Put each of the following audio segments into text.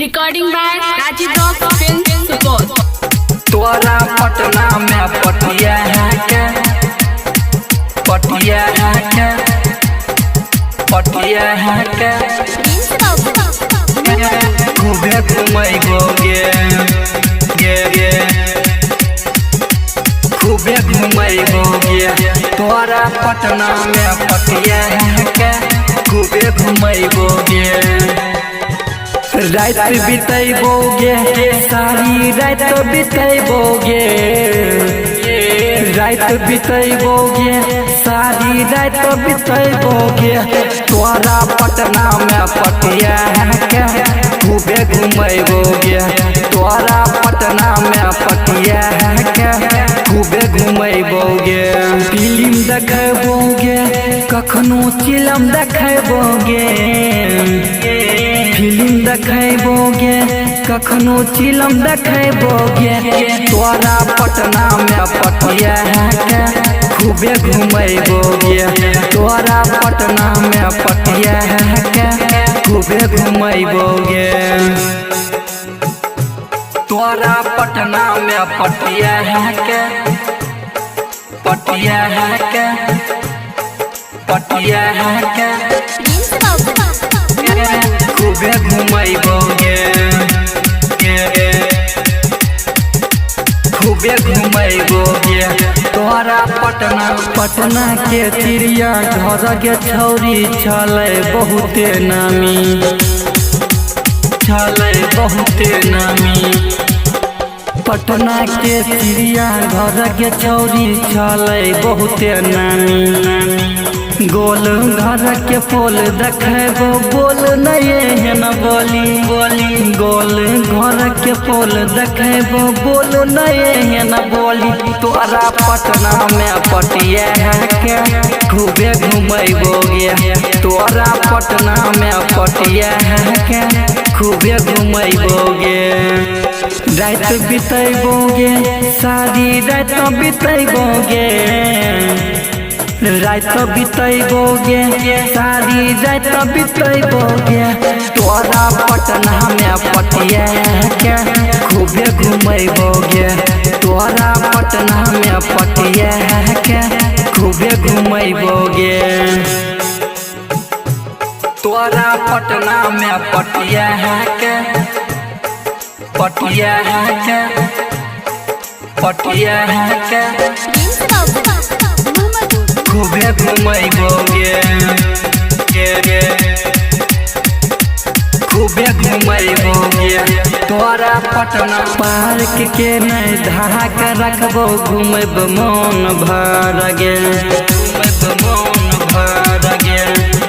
Recording by Rajeev rock film Supaul. तोरा पटना में पटिया है के पटिया है के पटिया है के खूबे घुमैबो गे गे खूबे घुमैबो गे तोरा पटना में पटिया है के खूबे घुमैबो गे रात बितैबोगे सारी रात बितैबोगे रात बितैबोगे सारी रात बितैबोगे तोरा पटना में पटिया के खूबे घुमैबोगे तोरा पटना में पटिया के खूबे घुमैबोगे फिल्म देखैबोगे कखनो फिल्म देखैबोगे फिल्म देखैबोगे कखनो फिल्म देखैबोगे तोरा पटना में पटिया के खूबे घुमैबोगे तोरा पटना में पटिया के खूबे घुमैबोगे तोरा पटना में पटिया के पटिया के पटिया के खूबे घुमैबोगे खूबे घुमैबोगे तोरा पटना के चिड़िया घर के छौरी छलै बहुते नामी छलै बहुते नामी पटना के चिड़िया घर के छौरी छलै बहुते नामी गोल घर के पोल देखैबो बोल नहीं न बोली बोली गोल घर के पोल देखैबो बोल नहीं न बोली तोरा पटना में पटिया के खूबे घुमैबोगे तोरा पटना में पटिया के खूबे घुमैबोगे रात बितैबोगे सारी रात बितैबोगे रात बितैबोगे सारी रात बितैबोगे तोरा पटना में पटिया के खूबे घुमैबोगे तोरा पटना में पटिया के खूबे घुमैबोगे तोरा पटना में पटिया के पटिया के पटिया के खूबे घुमैबोगे खूबे घुमैबोगे तोरा पटना पार्क के नहीं धाक रखबो घुमैब मन भर गे घुमैब मन भर गे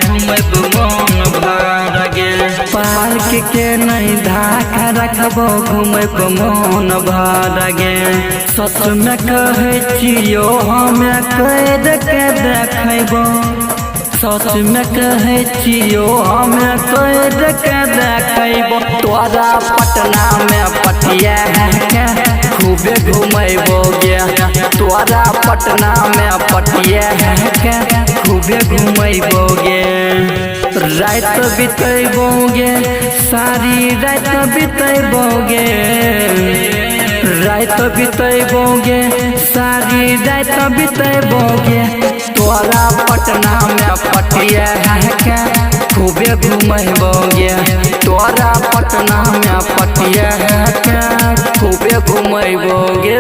घुमैब मन भर गे पार्क के नहीं धाक रखबो घुमैब मन भर गे सच में कहै छियो हमें कैद के देखैबो सच में कहै छियो हमें कैद के देखैबो तोरा पटना में पटिया के खूबे घुमैबोगे तोरा पटना में पटिया के खूबे घुमैबोगे रात बितैबोगे सारी रात बितैबोगे रात बितैबोगे सारी रात बितैबोगे तोरा पटना में पटिया के खूबे घुमैबोगे तोरा पटना में पटिया के खूबे घुमैबोगे।